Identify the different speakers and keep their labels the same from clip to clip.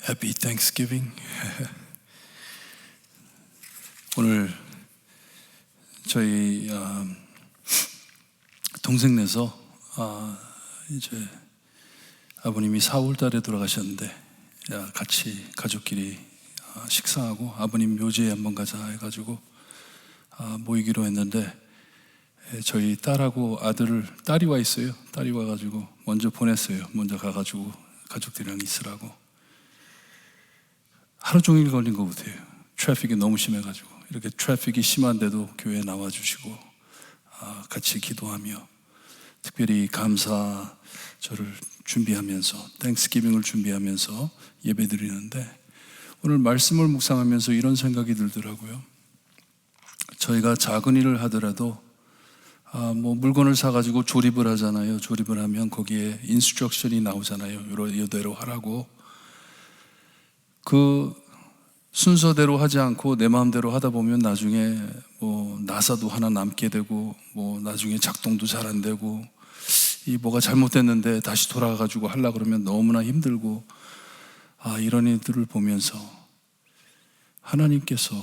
Speaker 1: Happy Thanksgiving. 오늘 저희 동생네서 이제 아버님이 4월 달에 돌아가셨는데 같이 가족끼리 식사하고 아버님 묘지에 한번 가자 해가지고 모이기로 했는데 저희 딸하고 딸이 와 있어요. 딸이 와가지고 먼저 보냈어요. 먼저 가가지고 가족들이랑 있으라고. 하루 종일 걸린 것 같아요. 트래픽이 너무 심해가지고. 이렇게 트래픽이 심한데도 교회에 나와주시고 같이 기도하며 특별히 감사절을 준비하면서 땡스기빙을 준비하면서 예배드리는데 오늘 말씀을 묵상하면서 이런 생각이 들더라고요. 저희가 작은 일을 하더라도 물건을 사가지고 조립을 하잖아요. 조립을 하면 거기에 인스트럭션이 나오잖아요. 이대로 하라고. 그 순서대로 하지 않고 내 마음대로 하다 보면 나중에 나사도 하나 남게 되고 나중에 작동도 잘 안 되고 뭐가 잘못됐는데 다시 돌아가가지고 하려고 그러면 너무나 힘들고 이런 일들을 보면서 하나님께서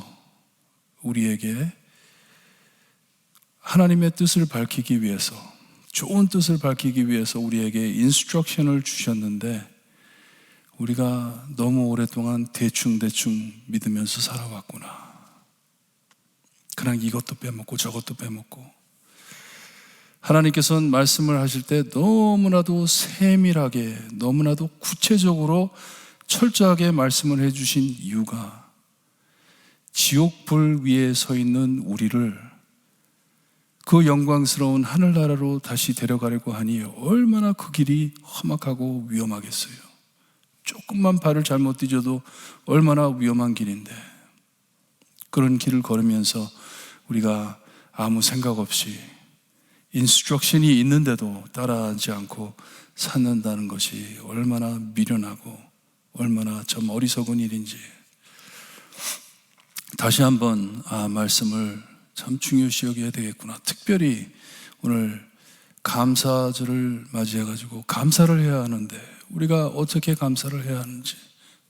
Speaker 1: 우리에게 하나님의 뜻을 밝히기 위해서 좋은 뜻을 밝히기 위해서 우리에게 인스트럭션을 주셨는데 우리가 너무 오랫동안 대충 믿으면서 살아왔구나. 그냥 이것도 빼먹고 저것도 빼먹고. 하나님께서는 말씀을 하실 때 너무나도 세밀하게 너무나도 구체적으로 철저하게 말씀을 해주신 이유가 지옥불 위에 서 있는 우리를 그 영광스러운 하늘나라로 다시 데려가려고 하니 얼마나 그 길이 험악하고 위험하겠어요. 조금만 발을 잘못 디뎌도 얼마나 위험한 길인데 그런 길을 걸으면서 우리가 아무 생각 없이 인스트럭션이 있는데도 따라하지 않고 찾는다는 것이 얼마나 미련하고 얼마나 참 어리석은 일인지 다시 한번 말씀을 참 중요시 여겨야 되겠구나. 특별히 오늘 감사절을 맞이해가지고 감사를 해야 하는데 우리가 어떻게 감사를 해야 하는지,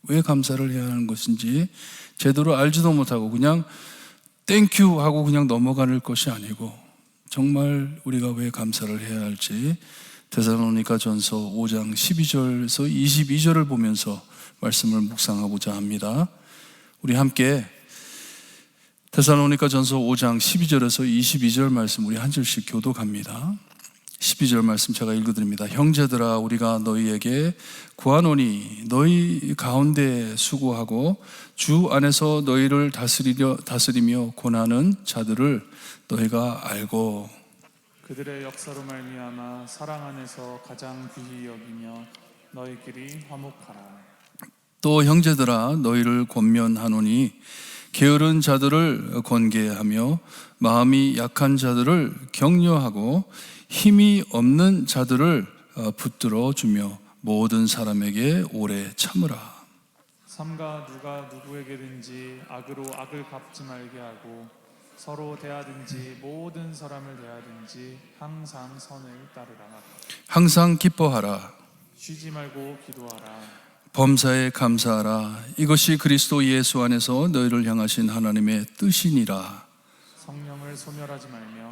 Speaker 1: 왜 감사를 해야 하는 것인지 제대로 알지도 못하고 그냥 땡큐 하고 그냥 넘어가는 것이 아니고 정말 우리가 왜 감사를 해야 할지 데살로니가전서 5장 12절에서 22절을 보면서 말씀을 묵상하고자 합니다. 우리 함께 데살로니가전서 5장 12절에서 22절 말씀 우리 한 절씩 교독합니다. 12절 말씀 제가 읽어드립니다. 형제들아 우리가 너희에게 구하노니 너희 가운데 수고하고 주 안에서 너희를 다스리며 고난하는 자들을 너희가 알고
Speaker 2: 그들의 역사로 말미암아 사랑 안에서 가장 귀히 여기며 너희끼리 화목하라.
Speaker 1: 또 형제들아 너희를 권면하노니 게으른 자들을 권계하며 마음이 약한 자들을 격려하고 힘이 없는 자들을 붙들어 주며 모든 사람에게 오래 참으라.
Speaker 2: 삼가 누가 누구에게든지 악으로 악을 갚지 말게 하고 서로 대하든지 모든 사람을 대하든지 항상 선을 따르라.
Speaker 1: 항상 기뻐하라.
Speaker 2: 쉬지 말고 기도하라.
Speaker 1: 범사에 감사하라. 이것이 그리스도 예수 안에서 너희를 향하신 하나님의 뜻이니라.
Speaker 2: 성령을 소멸하지 말며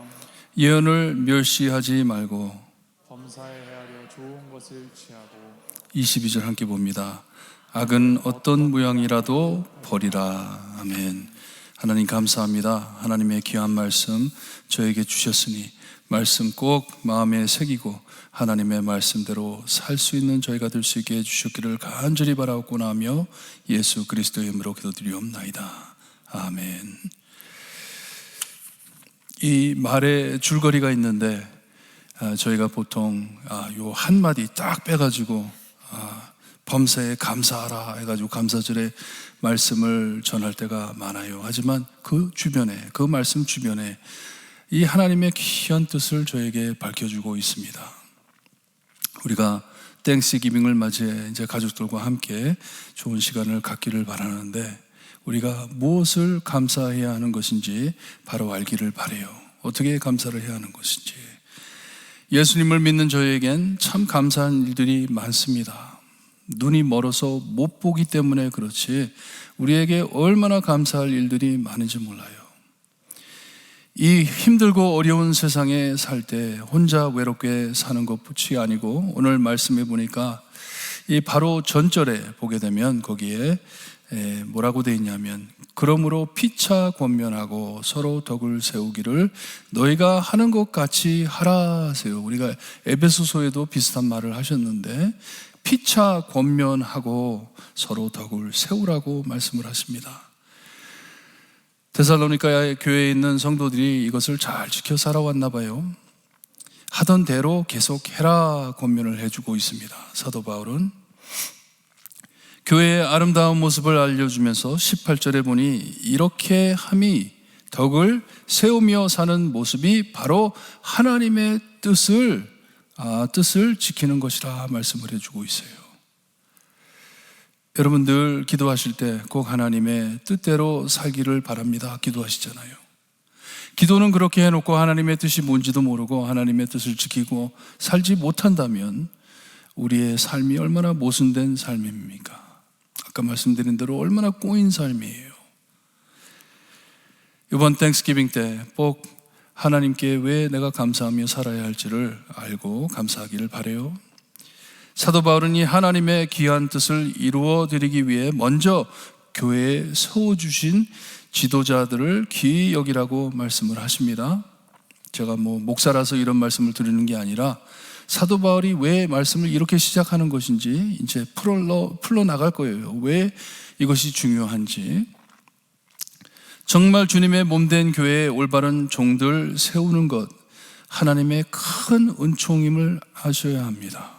Speaker 1: 예언을 멸시하지 말고
Speaker 2: 범사에 헤아려 좋은 것을 취하고
Speaker 1: 22절 함께 봅니다. 악은 어떤 모양이라도 버리라. 아멘. 하나님 감사합니다. 하나님의 귀한 말씀 저에게 주셨으니 말씀 꼭 마음에 새기고 하나님의 말씀대로 살 수 있는 저희가 될 수 있게 해주셨기를 간절히 바라옵고 나며 예수 그리스도의 이름으로 기도드리옵나이다. 아멘. 이 말에 줄거리가 있는데 저희가 보통 요 한마디 딱 빼가지고 범사에 감사하라 해가지고 감사절에 말씀을 전할 때가 많아요. 하지만 그 주변에 그 말씀 주변에 이 하나님의 귀한 뜻을 저에게 밝혀주고 있습니다. 우리가 땡스기빙을 맞이해 이제 가족들과 함께 좋은 시간을 갖기를 바라는데 우리가 무엇을 감사해야 하는 것인지 바로 알기를 바라요. 어떻게 감사를 해야 하는 것인지. 예수님을 믿는 저에겐 참 감사한 일들이 많습니다. 눈이 멀어서 못 보기 때문에 그렇지 우리에게 얼마나 감사할 일들이 많은지 몰라요. 이 힘들고 어려운 세상에 살 때 혼자 외롭게 사는 것뿐이 아니고 오늘 말씀해 보니까 이 바로 전절에 보게 되면 거기에 뭐라고 되어 있냐면 그러므로 피차 권면하고 서로 덕을 세우기를 너희가 하는 것 같이 하라 하세요. 우리가 에베소서에도 비슷한 말을 하셨는데 피차 권면하고 서로 덕을 세우라고 말씀을 하십니다. 데살로니가 교회에 있는 성도들이 이것을 잘 지켜 살아왔나 봐요. 하던 대로 계속 해라 권면을 해주고 있습니다. 사도 바울은 교회의 아름다운 모습을 알려주면서 18절에 보니 이렇게 함이 덕을 세우며 사는 모습이 바로 하나님의 뜻을 지키는 것이라 말씀을 해주고 있어요. 여러분 늘 기도하실 때 꼭 하나님의 뜻대로 살기를 바랍니다. 기도하시잖아요. 기도는 그렇게 해놓고 하나님의 뜻이 뭔지도 모르고 하나님의 뜻을 지키고 살지 못한다면 우리의 삶이 얼마나 모순된 삶입니까? 아까 말씀드린 대로 얼마나 꼬인 삶이에요. 이번 땡스기빙 때 꼭 하나님께 왜 내가 감사하며 살아야 할지를 알고 감사하기를 바라요. 사도 바울은 이 하나님의 귀한 뜻을 이루어 드리기 위해 먼저 교회에 세워주신 지도자들을 귀히 여기라고 말씀을 하십니다. 제가 목사라서 이런 말씀을 드리는 게 아니라 사도 바울이 왜 말씀을 이렇게 시작하는 것인지 이제 풀러 나갈 거예요. 왜 이것이 중요한지. 정말 주님의 몸된 교회의 올바른 종들 세우는 것, 하나님의 큰 은총임을 아셔야 합니다.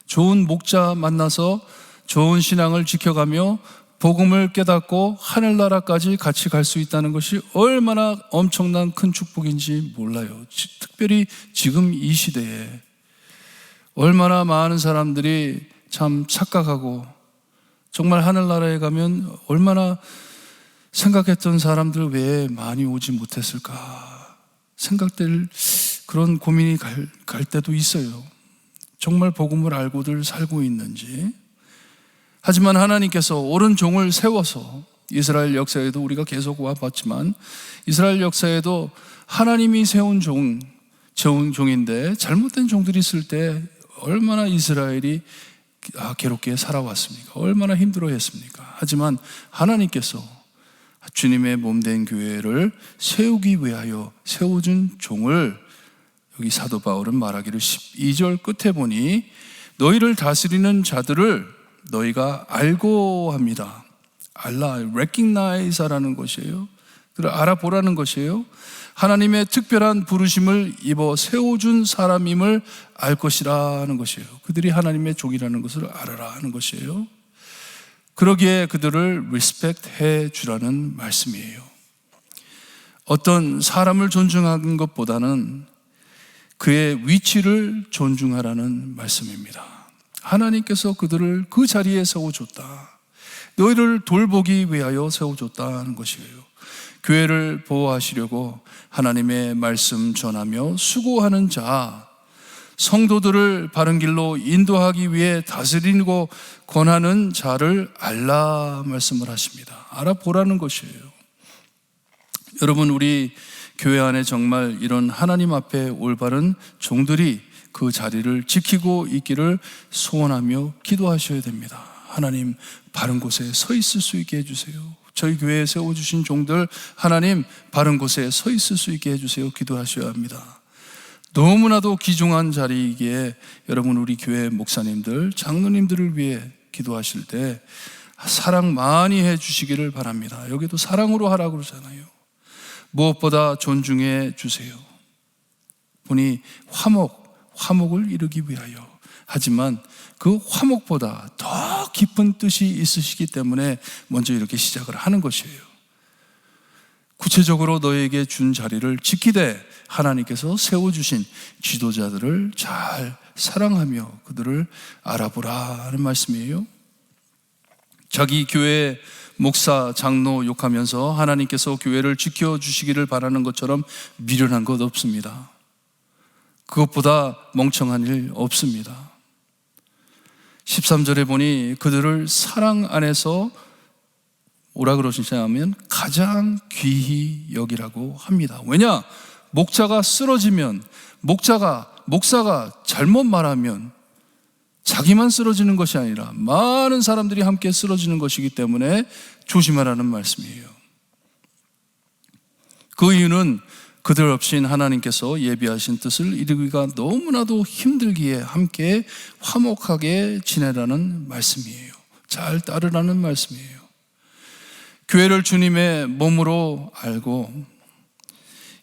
Speaker 1: 좋은 목자 만나서 좋은 신앙을 지켜가며 복음을 깨닫고 하늘나라까지 같이 갈 수 있다는 것이 얼마나 엄청난 큰 축복인지 몰라요. 특별히 지금 이 시대에 얼마나 많은 사람들이 참 착각하고 정말 하늘나라에 가면 얼마나 생각했던 사람들 왜 많이 오지 못했을까 생각될 그런 고민이 갈 때도 있어요. 정말 복음을 알고들 살고 있는지. 하지만 하나님께서 옳은 종을 세워서 이스라엘 역사에도 우리가 계속 와봤지만 이스라엘 역사에도 하나님이 세운 종인데 잘못된 종들이 있을 때 얼마나 이스라엘이 괴롭게 살아왔습니까? 얼마나 힘들어했습니까? 하지만 하나님께서 주님의 몸된 교회를 세우기 위하여 세워준 종을 여기 사도 바울은 말하기를 12절 끝에 보니 너희를 다스리는 자들을 너희가 알고 합니다. recognize라는 것이에요. 그를 알아보라는 것이에요. 하나님의 특별한 부르심을 입어 세워준 사람임을 알 것이라는 것이에요. 그들이 하나님의 종이라는 것을 알아라 하는 것이에요. 그러기에 그들을 respect 해 주라는 말씀이에요. 어떤 사람을 존중하는 것보다는 그의 위치를 존중하라는 말씀입니다. 하나님께서 그들을 그 자리에 세워줬다. 너희를 돌보기 위하여 세워줬다는 것이에요. 교회를 보호하시려고 하나님의 말씀 전하며 수고하는 자, 성도들을 바른 길로 인도하기 위해 다스리고 권하는 자를 알라 말씀을 하십니다. 알아보라는 것이에요. 여러분, 우리 교회 안에 정말 이런 하나님 앞에 올바른 종들이 그 자리를 지키고 있기를 소원하며 기도하셔야 됩니다. 하나님, 바른 곳에 서 있을 수 있게 해주세요. 저희 교회에 세워주신 종들, 하나님 바른 곳에 서 있을 수 있게 해주세요. 기도하셔야 합니다. 너무나도 귀중한 자리이기에 여러분, 우리 교회 목사님들, 장로님들을 위해 기도하실 때 사랑 많이 해주시기를 바랍니다. 여기도 사랑으로 하라고 그러잖아요. 무엇보다 존중해 주세요. 보니 화목을 이루기 위하여. 하지만 그 화목보다 더 깊은 뜻이 있으시기 때문에 먼저 이렇게 시작을 하는 것이에요. 구체적으로 너에게 준 자리를 지키되 하나님께서 세워주신 지도자들을 잘 사랑하며 그들을 알아보라 하는 말씀이에요. 자기 교회 목사, 장로 욕하면서 하나님께서 교회를 지켜주시기를 바라는 것처럼 미련한 것 없습니다. 그것보다 멍청한 일 없습니다. 13절에 보니 그들을 사랑 안에서 뭐라 그러시냐면 가장 귀히 여기라고 합니다. 왜냐? 목자가 쓰러지면, 목사가 잘못 말하면 자기만 쓰러지는 것이 아니라 많은 사람들이 함께 쓰러지는 것이기 때문에 조심하라는 말씀이에요. 그 이유는 그들 없인 하나님께서 예비하신 뜻을 이루기가 너무나도 힘들기에 함께 화목하게 지내라는 말씀이에요. 잘 따르라는 말씀이에요. 교회를 주님의 몸으로 알고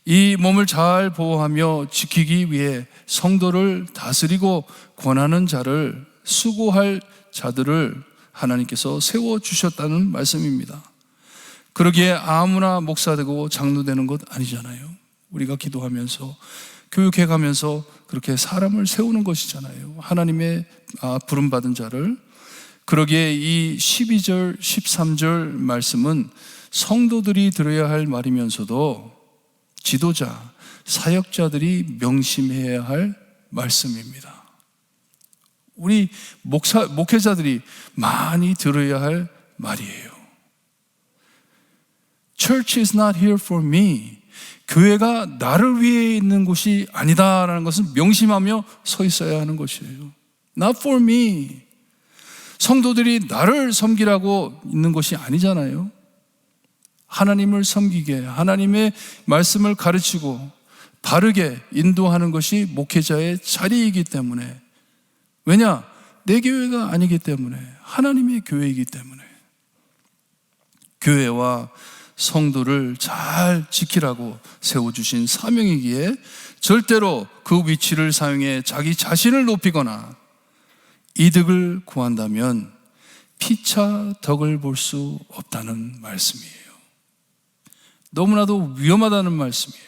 Speaker 1: 이 몸을 잘 보호하며 지키기 위해 성도를 다스리고 권하는 자를, 수고할 자들을 하나님께서 세워주셨다는 말씀입니다. 그러기에 아무나 목사 되고 장로 되는 것 아니잖아요. 우리가 기도하면서 교육해가면서 그렇게 사람을 세우는 것이잖아요. 하나님의 부름받은 자를. 그러기에 이 12절, 13절 말씀은 성도들이 들어야 할 말이면서도 지도자, 사역자들이 명심해야 할 말씀입니다. 우리 목회자들이 많이 들어야 할 말이에요. Church is not here for me. 교회가 나를 위해 있는 곳이 아니다라는 것을 명심하며 서 있어야 하는 것이에요. Not for me. 성도들이 나를 섬기라고 있는 것이 아니잖아요. 하나님을 섬기게, 하나님의 말씀을 가르치고 바르게 인도하는 것이 목회자의 자리이기 때문에. 왜냐? 내 교회가 아니기 때문에, 하나님의 교회이기 때문에. 교회와 성도를 잘 지키라고 세워주신 사명이기에 절대로 그 위치를 사용해 자기 자신을 높이거나 이득을 구한다면 피차 덕을 볼 수 없다는 말씀이에요. 너무나도 위험하다는 말씀이에요.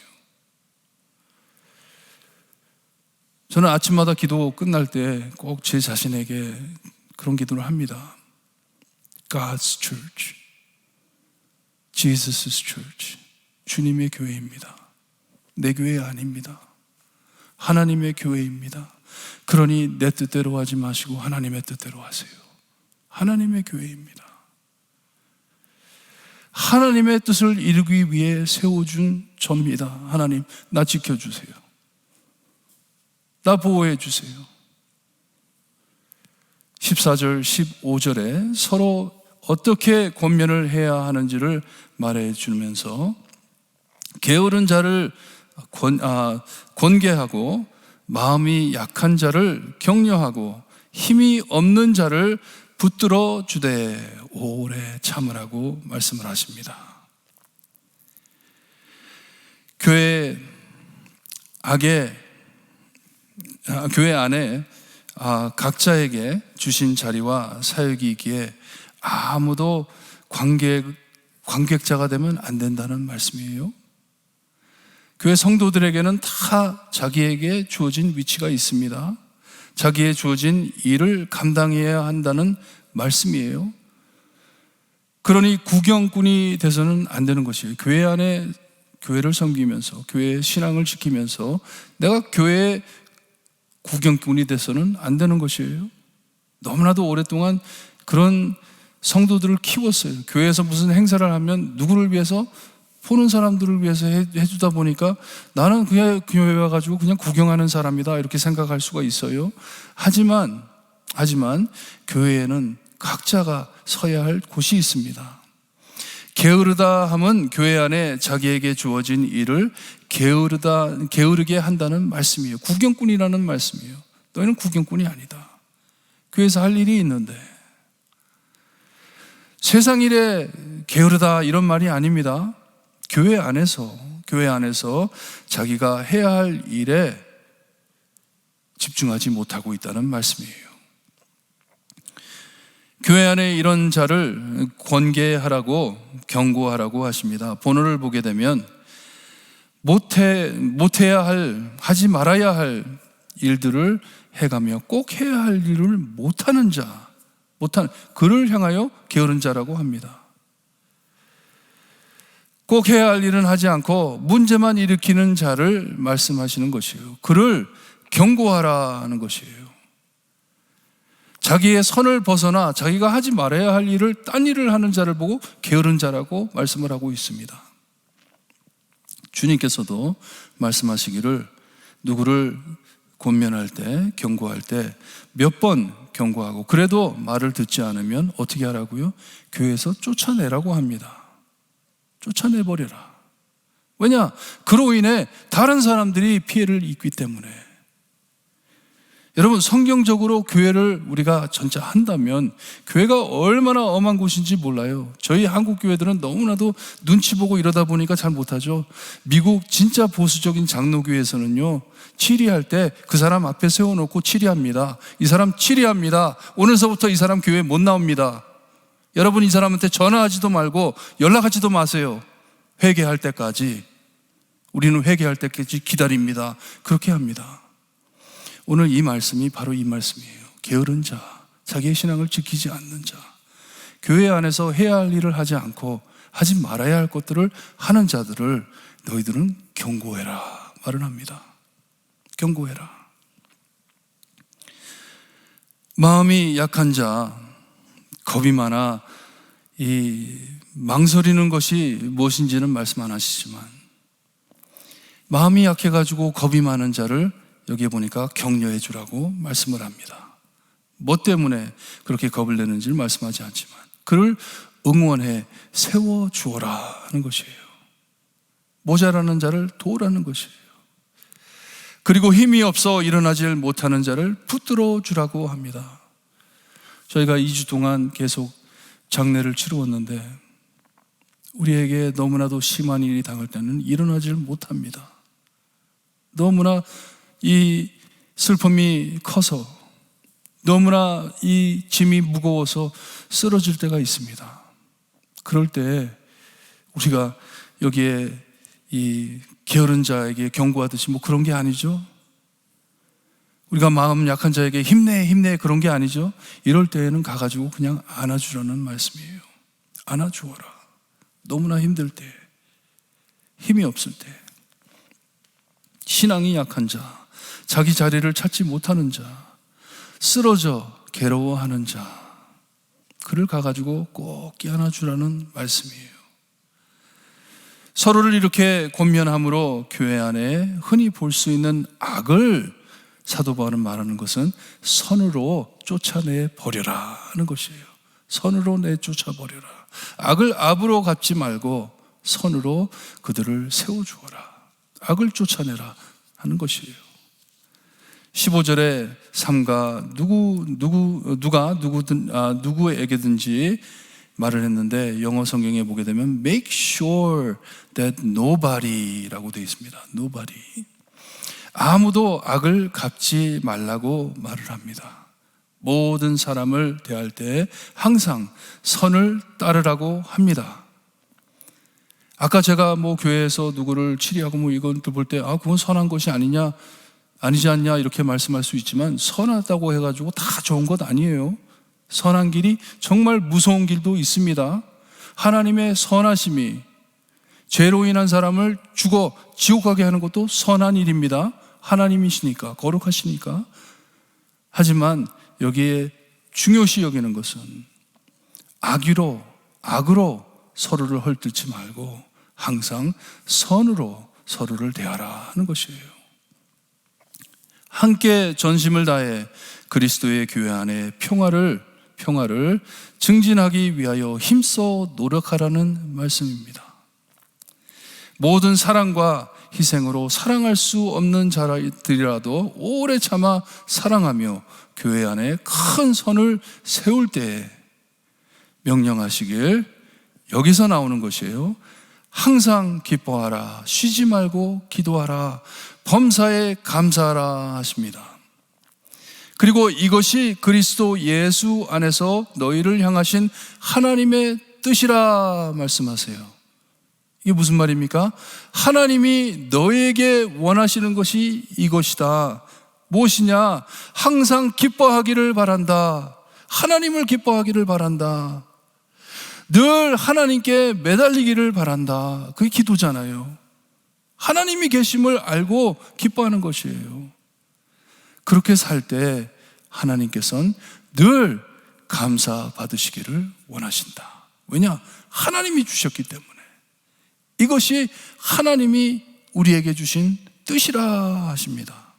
Speaker 1: 저는 아침마다 기도 끝날 때 꼭 제 자신에게 그런 기도를 합니다. God's church, Jesus' church. 주님의 교회입니다. 내 교회 아닙니다. 하나님의 교회입니다. 그러니 내 뜻대로 하지 마시고 하나님의 뜻대로 하세요. 하나님의 교회입니다. 하나님의 뜻을 이루기 위해 세워준 접니다. 하나님, 나 지켜주세요. 나 보호해 주세요. 14절, 15절에 서로 어떻게 권면을 해야 하는지를 말해 주면서 게으른 자를 권계하고 마음이 약한 자를 격려하고 힘이 없는 자를 붙들어 주되 오래 참으라고 말씀을 하십니다. 교회 안에 각자에게 주신 자리와 사역이 있기에 아무도 관객자가 되면 안 된다는 말씀이에요. 교회 성도들에게는 다 자기에게 주어진 위치가 있습니다. 자기의 주어진 일을 감당해야 한다는 말씀이에요. 그러니 구경꾼이 돼서는 안 되는 것이에요. 교회 안에 교회를 섬기면서 교회의 신앙을 지키면서 내가 교회의 구경꾼이 돼서는 안 되는 것이에요. 너무나도 오랫동안 그런 성도들을 키웠어요. 교회에서 무슨 행사를 하면 누구를 위해서? 보는 사람들을 위해서 해주다 보니까 나는 그냥 교회 와가지고 그냥 구경하는 사람이다 이렇게 생각할 수가 있어요. 하지만 교회에는 각자가 서야 할 곳이 있습니다. 게으르다 함은 교회 안에 자기에게 주어진 일을 게으르게 한다는 말씀이에요. 구경꾼이라는 말씀이에요. 너희는 구경꾼이 아니다. 교회에서 할 일이 있는데. 세상 일에 게으르다 이런 말이 아닙니다. 교회 안에서 자기가 해야 할 일에 집중하지 못하고 있다는 말씀이에요. 교회 안에 이런 자를 권계하라고 경고하라고 하십니다. 본어를 보게 되면 하지 말아야 할 일들을 해가며 꼭 해야 할 일을 못하는 그를 향하여 게으른 자라고 합니다. 꼭 해야 할 일은 하지 않고 문제만 일으키는 자를 말씀하시는 것이에요. 그를 경고하라는 것이에요. 자기의 선을 벗어나 자기가 하지 말아야 할 일을 딴 일을 하는 자를 보고 게으른 자라고 말씀을 하고 있습니다. 주님께서도 말씀하시기를 누구를 권면할 때, 경고할 때 몇 번 경고하고 그래도 말을 듣지 않으면 어떻게 하라고요? 교회에서 쫓아내라고 합니다. 쫓아내버려라. 왜냐? 그로 인해 다른 사람들이 피해를 입기 때문에. 여러분, 성경적으로 교회를 우리가 전체 한다면 교회가 얼마나 엄한 곳인지 몰라요. 저희 한국 교회들은 너무나도 눈치 보고 이러다 보니까 잘 못하죠. 미국 진짜 보수적인 장로교회에서는요, 치리할 때 그 사람 앞에 세워놓고 치리합니다. 이 사람 치리합니다. 오늘서부터 이 사람 교회 못 나옵니다. 여러분, 이 사람한테 전화하지도 말고 연락하지도 마세요. 회개할 때까지. 우리는 회개할 때까지 기다립니다. 그렇게 합니다. 오늘 이 말씀이 바로 이 말씀이에요. 게으른 자, 자기의 신앙을 지키지 않는 자, 교회 안에서 해야 할 일을 하지 않고 하지 말아야 할 것들을 하는 자들을 너희들은 경고해라 말을 합니다. 경고해라. 마음이 약한 자, 겁이 많아 이 망설이는 것이 무엇인지는 말씀 안 하시지만 마음이 약해가지고 겁이 많은 자를 여기에 보니까 격려해 주라고 말씀을 합니다. 뭐 때문에 그렇게 겁을 내는지를 말씀하지 않지만 그를 응원해 세워주어라 하는 것이에요. 모자라는 자를 도우라는 것이에요. 그리고 힘이 없어 일어나질 못하는 자를 붙들어 주라고 합니다. 저희가 2주 동안 계속 장례를 치루었는데 우리에게 너무나도 심한 일이 당할 때는 일어나질 못합니다. 너무나 이 슬픔이 커서 너무나 이 짐이 무거워서 쓰러질 때가 있습니다. 그럴 때 우리가 여기에 이 게으른 자에게 경고하듯이 뭐 그런 게 아니죠. 우리가 마음 약한 자에게 힘내 힘내 그런 게 아니죠. 이럴 때에는 가가지고 그냥 안아주라는 말씀이에요. 안아주어라. 너무나 힘들 때, 힘이 없을 때, 신앙이 약한 자, 자기 자리를 찾지 못하는 자, 쓰러져 괴로워하는 자, 그를 가가지고 꼭 껴안아주라는 말씀이에요. 서로를 이렇게 권면함으로 교회 안에 흔히 볼 수 있는 악을 사도 바울은 말하는 것은 선으로 쫓아내 버려라 하는 것이에요. 선으로 내쫓아 버려라. 악을 악으로 갚지 말고 선으로 그들을 세워주어라. 악을 쫓아내라 하는 것이에요. 15절에 삼가 누가 누구에게든지 말을 했는데 영어 성경에 보게 되면 make sure that nobody라고 되어 있습니다. nobody. 아무도 악을 갚지 말라고 말을 합니다. 모든 사람을 대할 때 항상 선을 따르라고 합니다. 아까 제가 뭐 교회에서 누구를 치리하고 뭐 이건 볼 때 그건 선한 것이 아니냐 아니지 않냐 이렇게 말씀할 수 있지만 선하다고 해가지고 다 좋은 것 아니에요. 선한 길이 정말 무서운 길도 있습니다. 하나님의 선하심이 죄로 인한 사람을 죽어 지옥 가게 하는 것도 선한 일입니다. 하나님이시니까 거룩하시니까. 하지만 여기에 중요시 여기는 것은 악으로 서로를 헐뜯지 말고 항상 선으로 서로를 대하라 하는 것이에요. 함께 전심을 다해 그리스도의 교회 안에 평화를 증진하기 위하여 힘써 노력하라는 말씀입니다. 모든 사랑과 희생으로 사랑할 수 없는 자들이라도 오래 참아 사랑하며 교회 안에 큰 선을 세울 때 명령하시길 여기서 나오는 것이에요. 항상 기뻐하라, 쉬지 말고 기도하라, 범사에 감사하라 하십니다. 그리고 이것이 그리스도 예수 안에서 너희를 향하신 하나님의 뜻이라 말씀하세요. 이게 무슨 말입니까? 하나님이 너에게 원하시는 것이 이것이다. 무엇이냐? 항상 기뻐하기를 바란다. 하나님을 기뻐하기를 바란다. 늘 하나님께 매달리기를 바란다. 그게 기도잖아요. 하나님이 계심을 알고 기뻐하는 것이에요. 그렇게 살 때 하나님께서는 늘 감사 받으시기를 원하신다. 왜냐? 하나님이 주셨기 때문에. 이것이 하나님이 우리에게 주신 뜻이라 하십니다.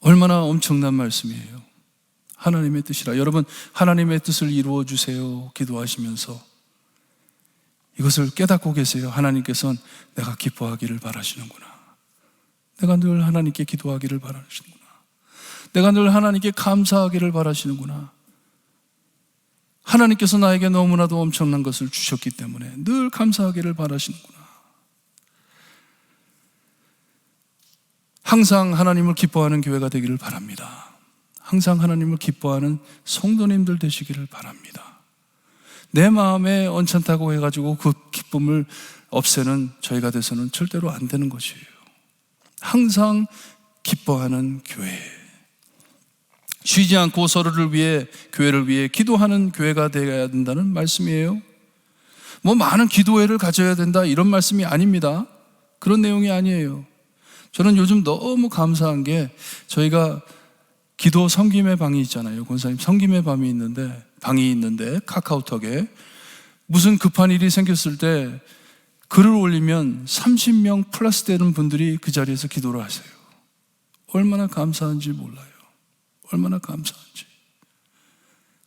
Speaker 1: 얼마나 엄청난 말씀이에요. 하나님의 뜻이라. 여러분, 하나님의 뜻을 이루어 주세요 기도하시면서 이것을 깨닫고 계세요. 하나님께서는 내가 기뻐하기를 바라시는구나. 내가 늘 하나님께 기도하기를 바라시는구나. 내가 늘 하나님께 감사하기를 바라시는구나. 하나님께서 나에게 너무나도 엄청난 것을 주셨기 때문에 늘 감사하기를 바라시는구나. 항상 하나님을 기뻐하는 교회가 되기를 바랍니다. 항상 하나님을 기뻐하는 성도님들 되시기를 바랍니다. 내 마음에 언짢다고 해가지고 그 기쁨을 없애는 저희가 돼서는 절대로 안 되는 것이에요. 항상 기뻐하는 교회, 쉬지 않고 서로를 위해, 교회를 위해 기도하는 교회가 되어야 된다는 말씀이에요. 뭐 많은 기도회를 가져야 된다 이런 말씀이 아닙니다. 그런 내용이 아니에요. 저는 요즘 너무 감사한 게 저희가 기도 섬김의 방이 있잖아요. 권사님 섬김의 방이 있는데 카카오톡에 무슨 급한 일이 생겼을 때 글을 올리면 30명 플러스 되는 분들이 그 자리에서 기도를 하세요. 얼마나 감사한지 몰라요. 얼마나 감사한지.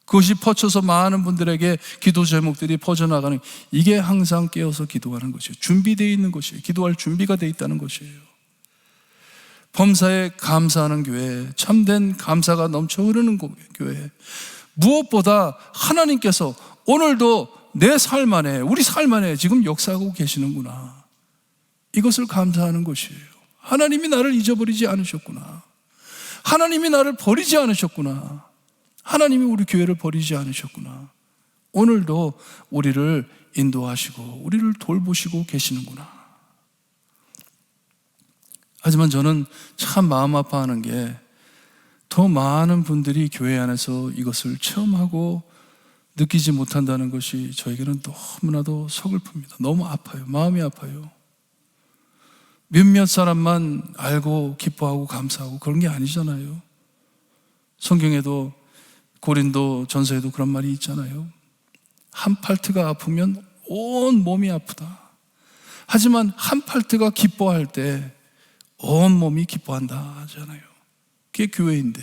Speaker 1: 그것이 퍼쳐서 많은 분들에게 기도 제목들이 퍼져나가는, 이게 항상 깨어서 기도하는 것이에요. 준비되어 있는 것이에요. 기도할 준비가 되어 있다는 것이에요. 범사에 감사하는 교회, 참된 감사가 넘쳐 흐르는 교회. 무엇보다 하나님께서 오늘도 내 삶 안에, 우리 삶 안에 지금 역사하고 계시는구나. 이것을 감사하는 것이에요. 하나님이 나를 잊어버리지 않으셨구나. 하나님이 나를 버리지 않으셨구나. 하나님이 우리 교회를 버리지 않으셨구나. 오늘도 우리를 인도하시고 우리를 돌보시고 계시는구나. 하지만 저는 참 마음 아파하는 게 더 많은 분들이 교회 안에서 이것을 체험하고 느끼지 못한다는 것이 저에게는 너무나도 서글픕니다. 너무 아파요. 마음이 아파요. 몇몇 사람만 알고 기뻐하고 감사하고 그런 게 아니잖아요. 성경에도 고린도 전서에도 그런 말이 있잖아요. 한 팔트가 아프면 온 몸이 아프다. 하지만 한 팔트가 기뻐할 때 온 몸이 기뻐한다 하잖아요. 그게 교회인데.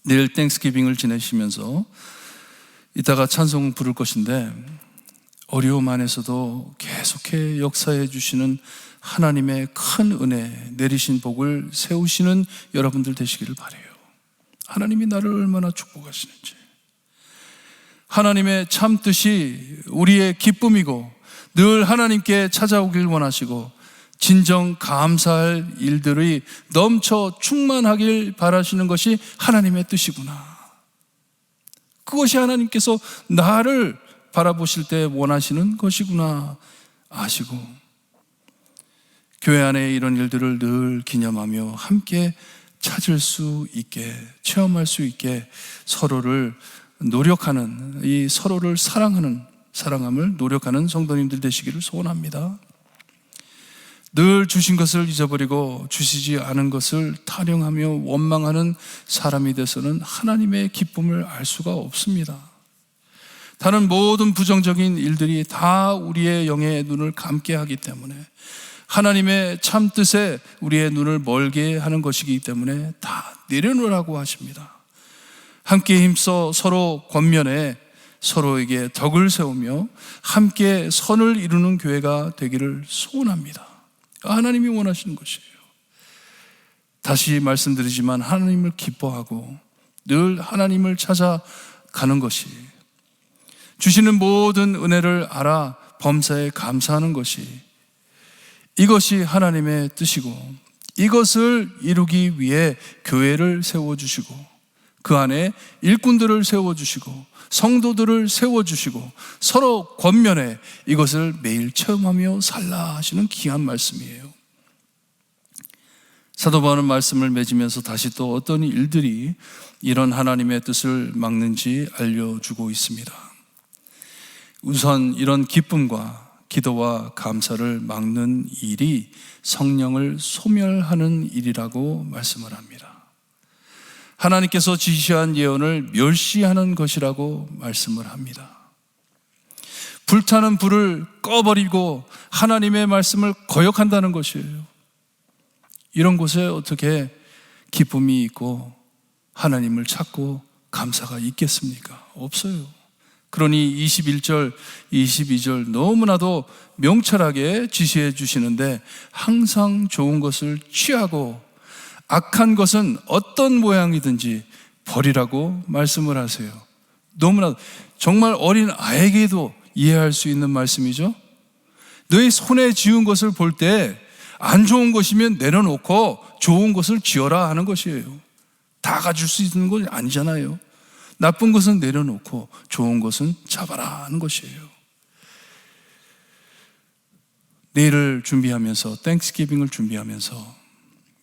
Speaker 1: 내일 땡스기빙을 지내시면서 이따가 찬송 부를 것인데 어려움 안에서도 계속해 역사해 주시는 하나님의 큰 은혜, 내리신 복을 세우시는 여러분들 되시기를 바라요. 하나님이 나를 얼마나 축복하시는지, 하나님의 참 뜻이 우리의 기쁨이고 늘 하나님께 찾아오길 원하시고 진정 감사할 일들이 넘쳐 충만하길 바라시는 것이 하나님의 뜻이구나. 그것이 하나님께서 나를 바라보실 때 원하시는 것이구나 아시고, 교회 안에 이런 일들을 늘 기념하며 함께 찾을 수 있게, 체험할 수 있게 서로를 노력하는, 이 서로를 사랑함을 노력하는 성도님들 되시기를 소원합니다. 늘 주신 것을 잊어버리고 주시지 않은 것을 타령하며 원망하는 사람이 돼서는 하나님의 기쁨을 알 수가 없습니다. 다른 모든 부정적인 일들이 다 우리의 영의 눈을 감게 하기 때문에, 하나님의 참 뜻에 우리의 눈을 멀게 하는 것이기 때문에 다 내려놓으라고 하십니다. 함께 힘써 서로 권면해 서로에게 덕을 세우며 함께 선을 이루는 교회가 되기를 소원합니다. 하나님이 원하시는 것이에요. 다시 말씀드리지만 하나님을 기뻐하고 늘 하나님을 찾아가는 것이, 주시는 모든 은혜를 알아 범사에 감사하는 것이, 이것이 하나님의 뜻이고, 이것을 이루기 위해 교회를 세워주시고 그 안에 일꾼들을 세워주시고 성도들을 세워주시고 서로 권면해 이것을 매일 체험하며 살라 하시는 귀한 말씀이에요. 사도 바울은 말씀을 맺으면서 다시 또 어떤 일들이 이런 하나님의 뜻을 막는지 알려주고 있습니다. 우선 이런 기쁨과 기도와 감사를 막는 일이 성령을 소멸하는 일이라고 말씀을 합니다. 하나님께서 지시한 예언을 멸시하는 것이라고 말씀을 합니다. 불타는 불을 꺼버리고 하나님의 말씀을 거역한다는 것이에요. 이런 곳에 어떻게 기쁨이 있고 하나님을 찾고 감사가 있겠습니까? 없어요. 그러니 21절, 22절 너무나도 명철하게 지시해 주시는데 항상 좋은 것을 취하고 악한 것은 어떤 모양이든지 버리라고 말씀을 하세요. 너무나 정말 어린 아이에게도 이해할 수 있는 말씀이죠. 너의 손에 쥐은 것을 볼 때 안 좋은 것이면 내려놓고 좋은 것을 지어라 하는 것이에요. 다 가질 수 있는 건 아니잖아요. 나쁜 것은 내려놓고 좋은 것은 잡아라 하는 것이에요. 내일을 준비하면서 땡스기빙을 준비하면서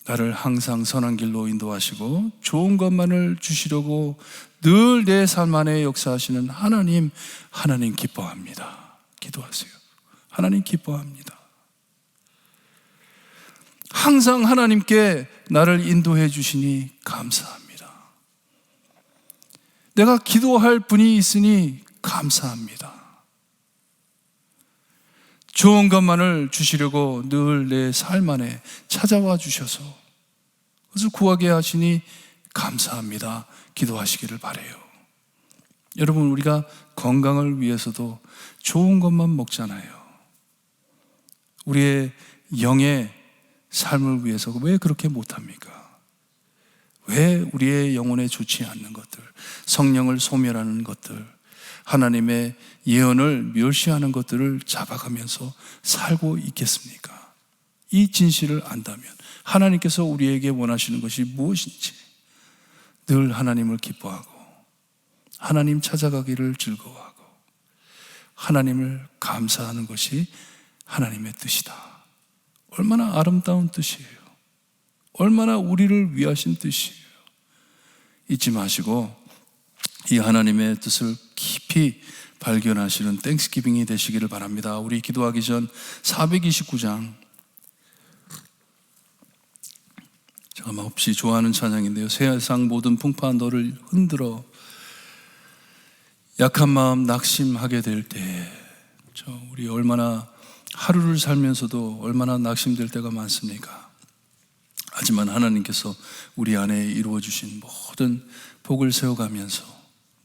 Speaker 1: 나를 항상 선한 길로 인도하시고 좋은 것만을 주시려고 늘 내 삶 안에 역사하시는 하나님 기뻐합니다. 기도하세요. 하나님 기뻐합니다. 항상 하나님께 나를 인도해 주시니 감사합니다. 내가 기도할 분이 있으니 감사합니다. 좋은 것만을 주시려고 늘 내 삶 안에 찾아와 주셔서 그것을 구하게 하시니 감사합니다. 기도하시기를 바라요. 여러분, 우리가 건강을 위해서도 좋은 것만 먹잖아요. 우리의 영의 삶을 위해서 왜 그렇게 못합니까? 왜 우리의 영혼에 좋지 않는 것들, 성령을 소멸하는 것들, 하나님의 예언을 멸시하는 것들을 잡아가면서 살고 있겠습니까? 이 진실을 안다면 하나님께서 우리에게 원하시는 것이 무엇인지 늘 하나님을 기뻐하고 하나님 찾아가기를 즐거워하고 하나님을 감사하는 것이 하나님의 뜻이다. 얼마나 아름다운 뜻이에요. 얼마나 우리를 위하신 뜻이에요. 잊지 마시고 이 하나님의 뜻을 깊이 발견하시는 땡스기빙이 되시기를 바랍니다. 우리 기도하기 전 429장, 제가 몹시 좋아하는 찬양인데요. 세상 모든 풍파 너를 흔들어 약한 마음 낙심하게 될 때, 우리 얼마나 하루를 살면서도 얼마나 낙심될 때가 많습니까? 하지만 하나님께서 우리 안에 이루어주신 모든 복을 세워가면서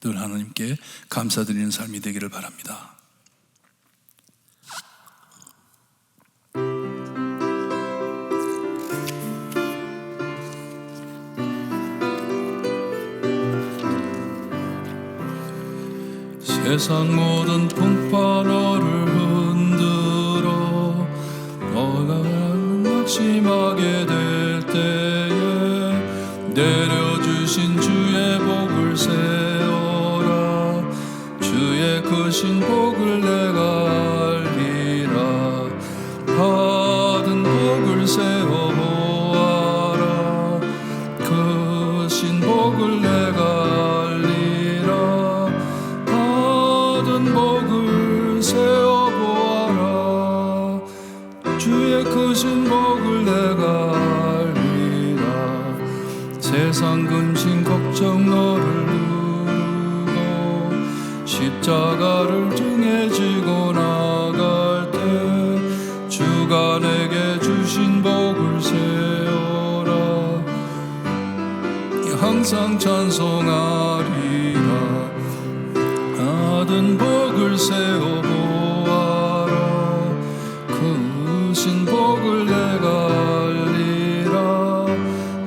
Speaker 1: 늘 하나님께 감사드리는 삶이 되기를 바랍니다. 세상 모든 풍파 너를 흔들어 너가 낙심하게 될 때에 내려주신 주의 복을 세워라. 주의 크신 복을 내가 알리라. 받은 복을 세워보아라. 크신 복을 내가 알리라. 받은 복을 세워보아라. 주의 크신 복을 내가 알리라. 세상 근심 걱정 너를 누르고 십자가를 등에 지고 나갈 때 주가 내게 주신 복을 세워라. 항상 찬송하리라. 받은 복을 세워보아라. 크신 복을 내가 알리라.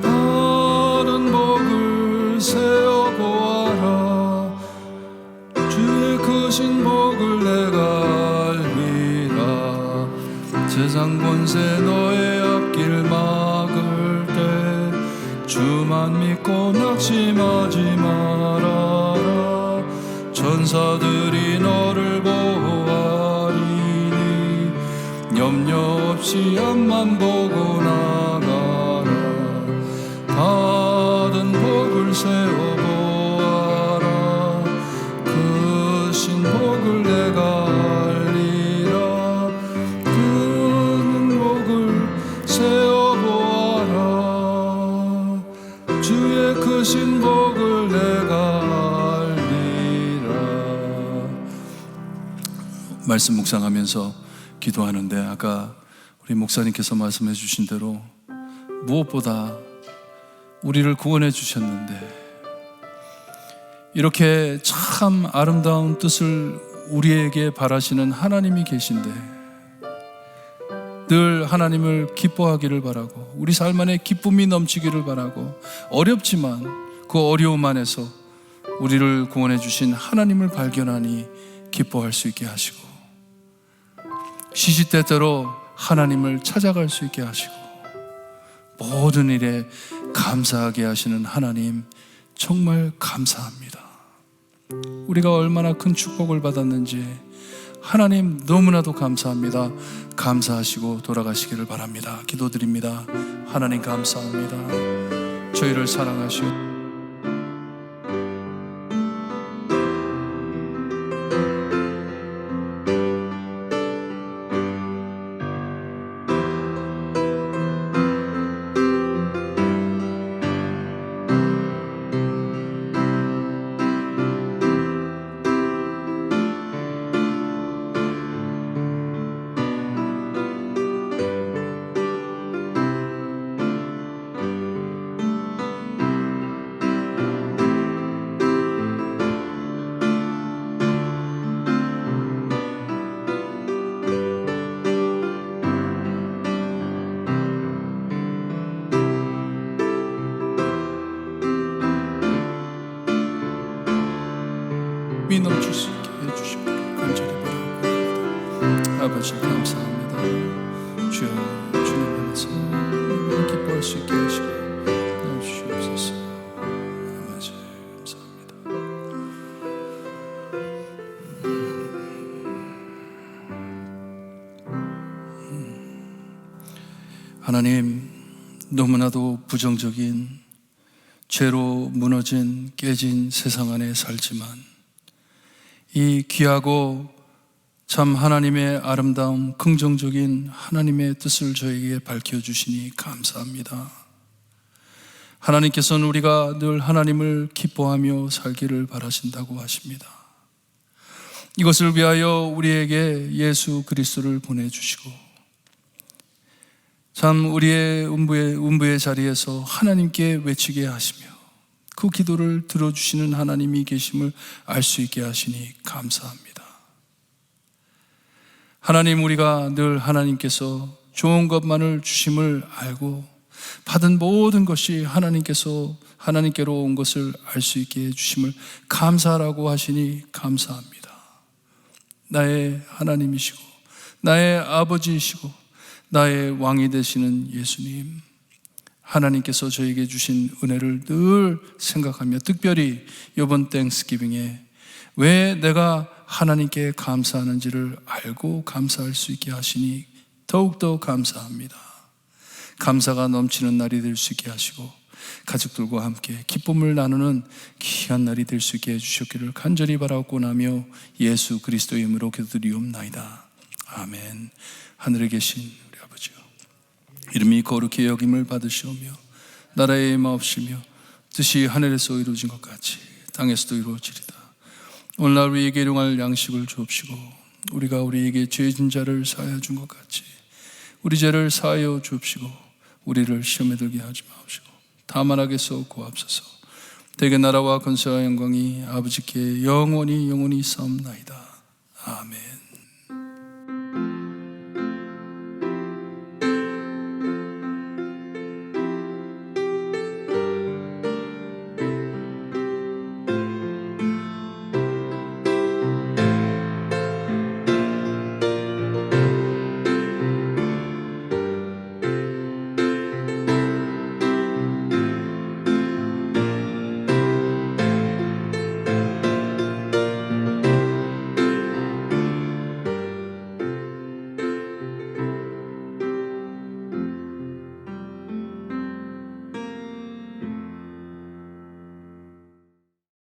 Speaker 1: 받은 복을 세워보아라. 주의 크신 복을 내가 알리라. 세상 권세 너의 앞길 막을 때 주만 믿고 낙심하지 말아라. 천사들이 너를 보호하리니 염려 없이 앞만 보고 나가라. 받은 복을 세워보아라. 크신 복을 내가 알리라. 주신 복을 내가 알리라. 말씀 묵상하면서 기도하는데 아까 우리 목사님께서 말씀해 주신 대로 무엇보다 우리를 구원해 주셨는데 이렇게 참 아름다운 뜻을 우리에게 바라시는 하나님이 계신데 늘 하나님을 기뻐하기를 바라고 우리 삶 안에 기쁨이 넘치기를 바라고 어렵지만 그 어려움 안에서 우리를 구원해 주신 하나님을 발견하니 기뻐할 수 있게 하시고 시시때때로 하나님을 찾아갈 수 있게 하시고 모든 일에 감사하게 하시는 하나님 정말 감사합니다. 우리가 얼마나 큰 축복을 받았는지 하나님 너무나도 감사합니다. 감사하시고 돌아가시기를 바랍니다. 기도드립니다. 하나님 감사합니다. 저희를 사랑하시고 미 넘칠 수 있게 해주시기를 간절히 바라옵니다. 아버지 감사합니다. 주여 주님 안에서 우리가 기뻐할 수 있게 하시고 주시옵소서. 아버지 감사합니다. 하나님 너무나도 부정적인 죄로 무너진 깨진 세상 안에 살지만 이 귀하고 참 하나님의 아름다움 긍정적인 하나님의 뜻을 저에게 밝혀주시니 감사합니다. 하나님께서는 우리가 늘 하나님을 기뻐하며 살기를 바라신다고 하십니다. 이것을 위하여 우리에게 예수 그리스도를 보내주시고 참 우리의 음부의 자리에서 하나님께 외치게 하시며 그 기도를 들어주시는 하나님이 계심을 알 수 있게 하시니 감사합니다. 하나님, 우리가 늘 하나님께서 좋은 것만을 주심을 알고 받은 모든 것이 하나님께로 온 것을 알 수 있게 해주심을 감사하라고 하시니 감사합니다. 나의 하나님이시고 나의 아버지이시고 나의 왕이 되시는 예수님, 하나님께서 저에게 주신 은혜를 늘 생각하며 특별히 이번 땡스기빙에 왜 내가 하나님께 감사하는지를 알고 감사할 수 있게 하시니 더욱더 감사합니다. 감사가 넘치는 날이 될 수 있게 하시고 가족들과 함께 기쁨을 나누는 귀한 날이 될 수 있게 해주셨기를 간절히 바라옵고 나며 예수 그리스도의 이름으로 기도드리옵나이다. 아멘. 하늘에 계신 우리 아버지요, 이름이 거룩히 여김을 받으시오며 나라의 마옵시며 뜻이 하늘에서 이루어진 것 같이 땅에서도 이루어지리다. 오늘날 우리에게 일용할 양식을 주옵시고 우리가 우리에게 죄진 자를 사하여 준 것 같이 우리 죄를 사하여 주옵시고 우리를 시험에 들게 하지 마옵시고 다만 악에서 구하옵소서. 대개 나라와 권세와 영광이 아버지께 영원히 싸움나이다. 아멘.